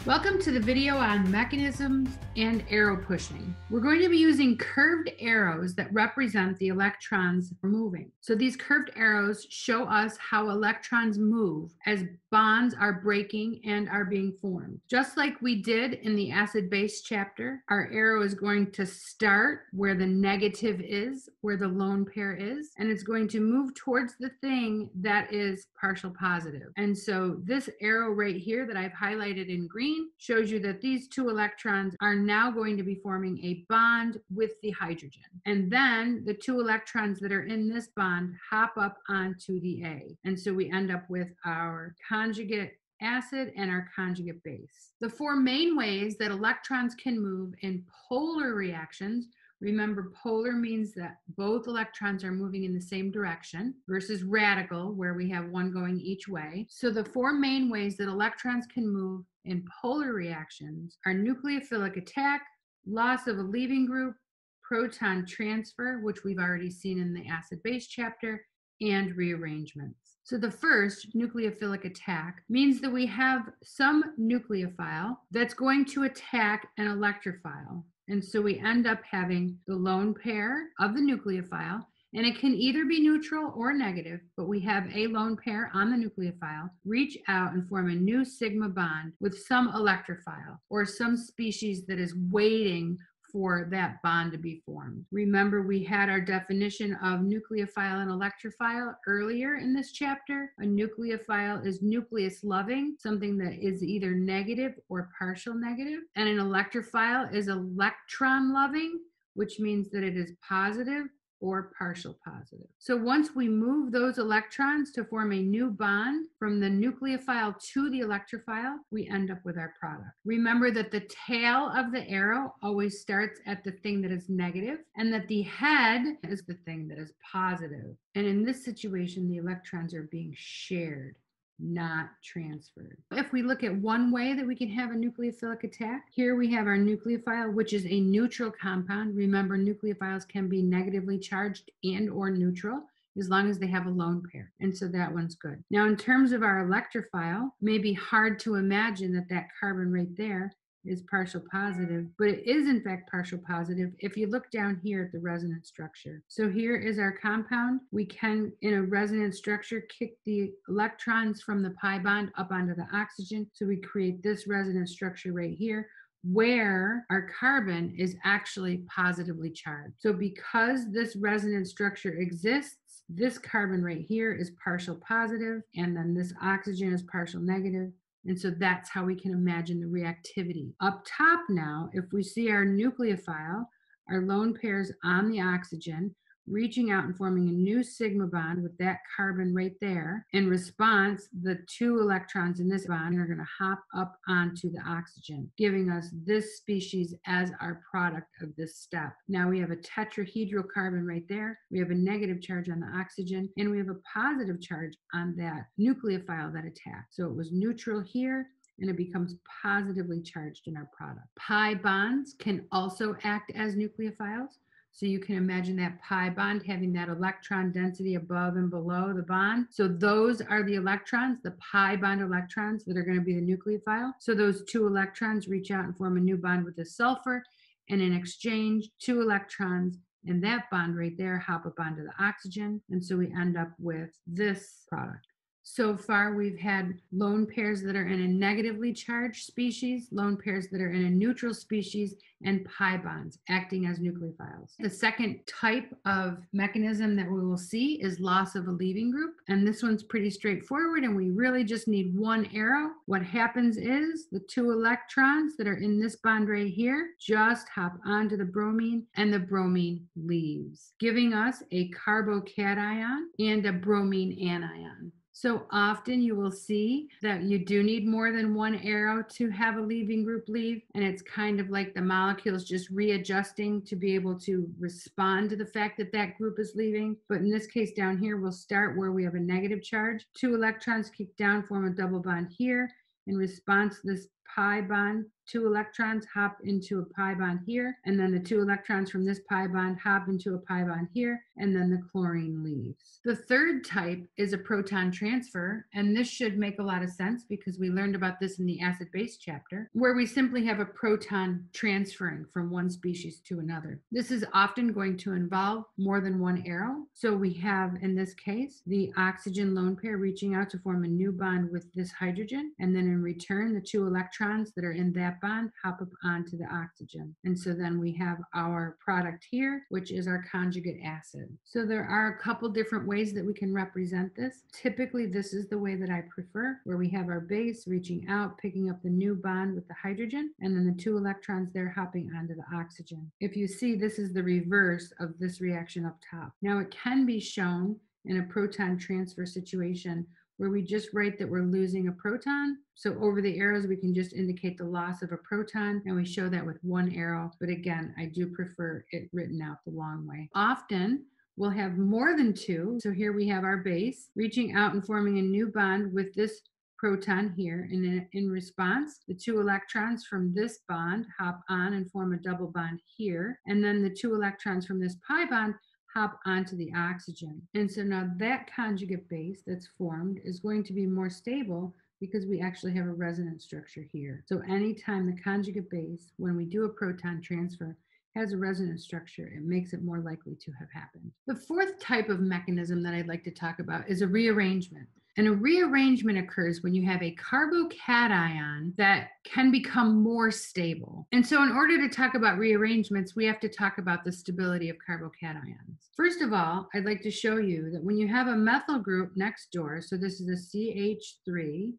Welcome to the video on mechanisms and arrow pushing. We're going to be using curved arrows that represent the electrons moving. So these curved arrows show us how electrons move as bonds are breaking and are being formed. Just like we did in the acid-base chapter, our arrow is going to start where the negative is, where the lone pair is, and it's going to move towards the thing that is partial positive. And so this arrow right here that I've highlighted in green shows you that these two electrons are now going to be forming a bond with the hydrogen. And then the two electrons that are in this bond hop up onto the A. And so we end up with our conjugate acid and our conjugate base. The four main ways that electrons can move in polar reactions. Remember, polar means that both electrons are moving in the same direction versus radical, where we have one going each way. So the four main ways that electrons can move in polar reactions are nucleophilic attack, loss of a leaving group, proton transfer, which we've already seen in the acid-base chapter, and rearrangements. So the first, nucleophilic attack, means that we have some nucleophile that's going to attack an electrophile. And so we end up having the lone pair of the nucleophile, and it can either be neutral or negative, but we have a lone pair on the nucleophile reach out and form a new sigma bond with some electrophile or some species that is waiting for that bond to be formed. Remember, we had our definition of nucleophile and electrophile earlier in this chapter. A nucleophile is nucleus loving, something that is either negative or partial negative. And an electrophile is electron loving, which means that it is positive or partial positive. So once we move those electrons to form a new bond from the nucleophile to the electrophile, we end up with our product. Remember that the tail of the arrow always starts at the thing that is negative, and that the head is the thing that is positive. And in this situation, the electrons are being shared, not transferred. If we look at one way that we can have a nucleophilic attack, here we have our nucleophile, which is a neutral compound. Remember, nucleophiles can be negatively charged and or neutral as long as they have a lone pair. And so that one's good. Now, in terms of our electrophile, it may be hard to imagine that that carbon right there is partial positive, but it is in fact partial positive if you look down here at the resonance structure. So here is our compound. We can, in a resonance structure, kick the electrons from the pi bond up onto the oxygen. So we create this resonance structure right here, where our carbon is actually positively charged. So because this resonance structure exists, this carbon right here is partial positive, and then this oxygen is partial negative. And so that's how we can imagine the reactivity. Up top now, if we see our nucleophile, our lone pairs on the oxygen, reaching out and forming a new sigma bond with that carbon right there. In response, the two electrons in this bond are going to hop up onto the oxygen, giving us this species as our product of this step. Now we have a tetrahedral carbon right there. We have a negative charge on the oxygen, and we have a positive charge on that nucleophile that attacked. So it was neutral here, and it becomes positively charged in our product. Pi bonds can also act as nucleophiles. So you can imagine that pi bond having that electron density above and below the bond. So those are the electrons, the pi bond electrons that are going to be the nucleophile. So those two electrons reach out and form a new bond with the sulfur, and in exchange, two electrons in that bond right there hop up onto the oxygen. And so we end up with this product. So far, we've had lone pairs that are in a negatively charged species, lone pairs that are in a neutral species, and pi bonds acting as nucleophiles. The second type of mechanism that we will see is loss of a leaving group. And this one's pretty straightforward, and we really just need one arrow. What happens is the two electrons that are in this bond right here just hop onto the bromine, and the bromine leaves, giving us a carbocation and a bromine anion. So often you will see that you do need more than one arrow to have a leaving group leave, and it's kind of like the molecules just readjusting to be able to respond to the fact that that group is leaving. But in this case down here, we'll start where we have a negative charge. Two electrons kick down, form a double bond here. In response to this pi bond, 2 electrons hop into a pi bond here, and then the 2 electrons from this pi bond hop into a pi bond here, and then the chlorine leaves. The third type is a proton transfer, and this should make a lot of sense because we learned about this in the acid-base chapter, where we simply have a proton transferring from one species to another. This is often going to involve more than one arrow. So we have, in this case, the oxygen lone pair reaching out to form a new bond with this hydrogen, and then in return, the 2 electrons that are in that bond hop up onto the oxygen. And so then we have our product here, which is our conjugate acid. So there are a couple different ways that we can represent this. Typically, this is the way that I prefer, where we have our base reaching out, picking up the new bond with the hydrogen, and then the 2 electrons there hopping onto the oxygen. If you see, this is the reverse of this reaction up top. Now it can be shown in a proton transfer situation where we just write that we're losing a proton. So over the arrows, we can just indicate the loss of a proton, and we show that with one arrow. But again, I do prefer it written out the long way. Often, we'll have more than 2. So here we have our base reaching out and forming a new bond with this proton here. And in response, the 2 electrons from this bond hop on and form a double bond here. And then the 2 electrons from this pi bond hop onto the oxygen. And so now that conjugate base that's formed is going to be more stable because we actually have a resonance structure here. So anytime the conjugate base, when we do a proton transfer, has a resonance structure, it makes it more likely to have happened. The fourth type of mechanism that I'd like to talk about is a rearrangement. And a rearrangement occurs when you have a carbocation that can become more stable. And so in order to talk about rearrangements, we have to talk about the stability of carbocations. First of all, I'd like to show you that when you have a methyl group next door, so this is a CH3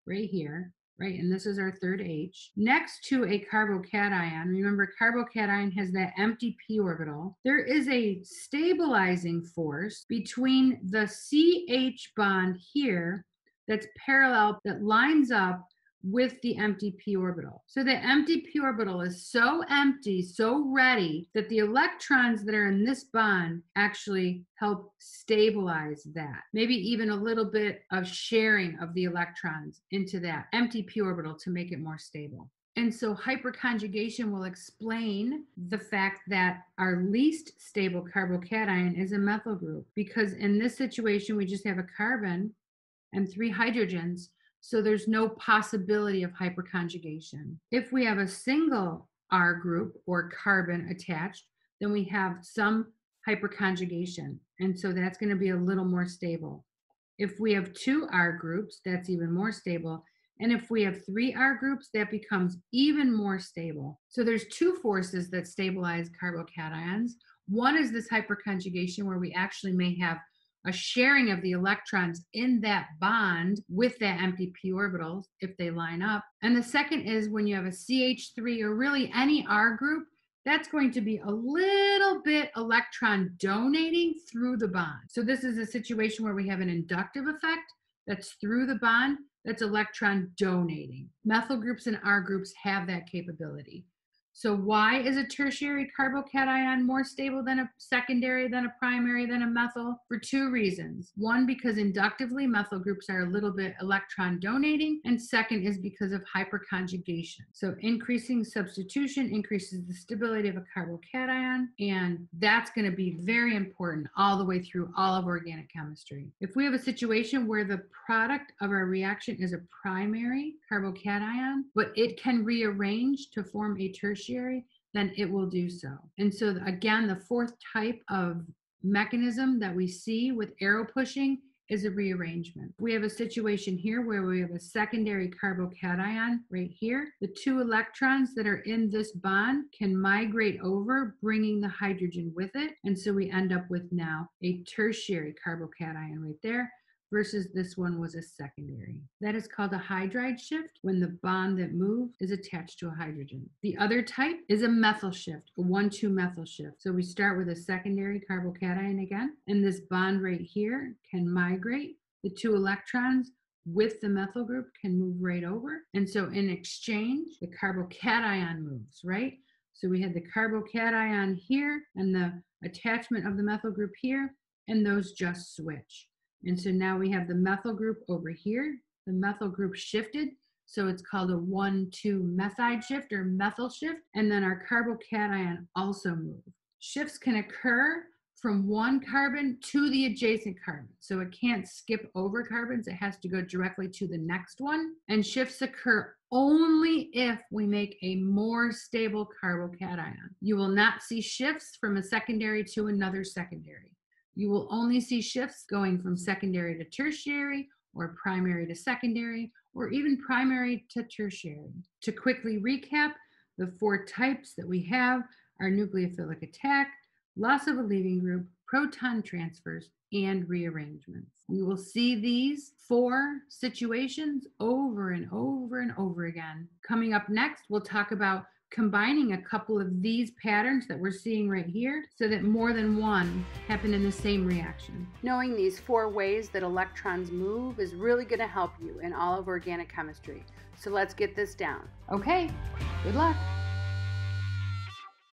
right here, right? And this is our third H. Next to a carbocation, remember carbocation has that empty p orbital. There is a stabilizing force between the CH bond here that's parallel, that lines up with the empty p orbital. So the empty p orbital is so empty, so ready, that the electrons that are in this bond actually help stabilize that. Maybe even a little bit of sharing of the electrons into that empty p orbital to make it more stable. And so hyperconjugation will explain the fact that our least stable carbocation is a methyl group, because in this situation, we just have a carbon and 3 hydrogens. So there's no possibility of hyperconjugation. If we have a single R group or carbon attached, then we have some hyperconjugation. And so that's going to be a little more stable. If we have 2 R groups, that's even more stable. And if we have 3 R groups, that becomes even more stable. So there's 2 forces that stabilize carbocations. One is this hyperconjugation, where we actually may have a sharing of the electrons in that bond with that empty p orbitals if they line up. And the second is when you have a CH3 or really any R group, that's going to be a little bit electron donating through the bond. So this is a situation where we have an inductive effect that's through the bond, that's electron donating. Methyl groups and R groups have that capability. So why is a tertiary carbocation more stable than a secondary, than a primary, than a methyl? For 2 reasons. One, because inductively methyl groups are a little bit electron donating, and second is because of hyperconjugation. So increasing substitution increases the stability of a carbocation, and that's going to be very important all the way through all of organic chemistry. If we have a situation where the product of our reaction is a primary carbocation, but it can rearrange to form a tertiary, then it will do so. And so again, the fourth type of mechanism that we see with arrow pushing is a rearrangement. We have a situation here where we have a secondary carbocation right here. The 2 electrons that are in this bond can migrate over, bringing the hydrogen with it. And so we end up with now a tertiary carbocation right there, versus this one was a secondary. That is called a hydride shift, when the bond that moved is attached to a hydrogen. The other type is a methyl shift, a 1,2 methyl shift. So we start with a secondary carbocation again, and this bond right here can migrate. The 2 electrons with the methyl group can move right over. And so in exchange, the carbocation moves, right? So we had the carbocation here and the attachment of the methyl group here, and those just switch. And so now we have the methyl group over here. The methyl group shifted. So it's called a 1,2 methide shift or methyl shift. And then our carbocation also move. Shifts can occur from one carbon to the adjacent carbon. So it can't skip over carbons. It has to go directly to the next one. And shifts occur only if we make a more stable carbocation. You will not see shifts from a secondary to another secondary. You will only see shifts going from secondary to tertiary, or primary to secondary, or even primary to tertiary. To quickly recap, the 4 types that we have are nucleophilic attack, loss of a leaving group, proton transfers, and rearrangements. We will see these 4 situations over and over and over again. Coming up next, we'll talk about combining a couple of these patterns that we're seeing right here so that more than one happen in the same reaction. Knowing these 4 ways that electrons move is really going to help you in all of organic chemistry. So let's get this down. Okay, good luck.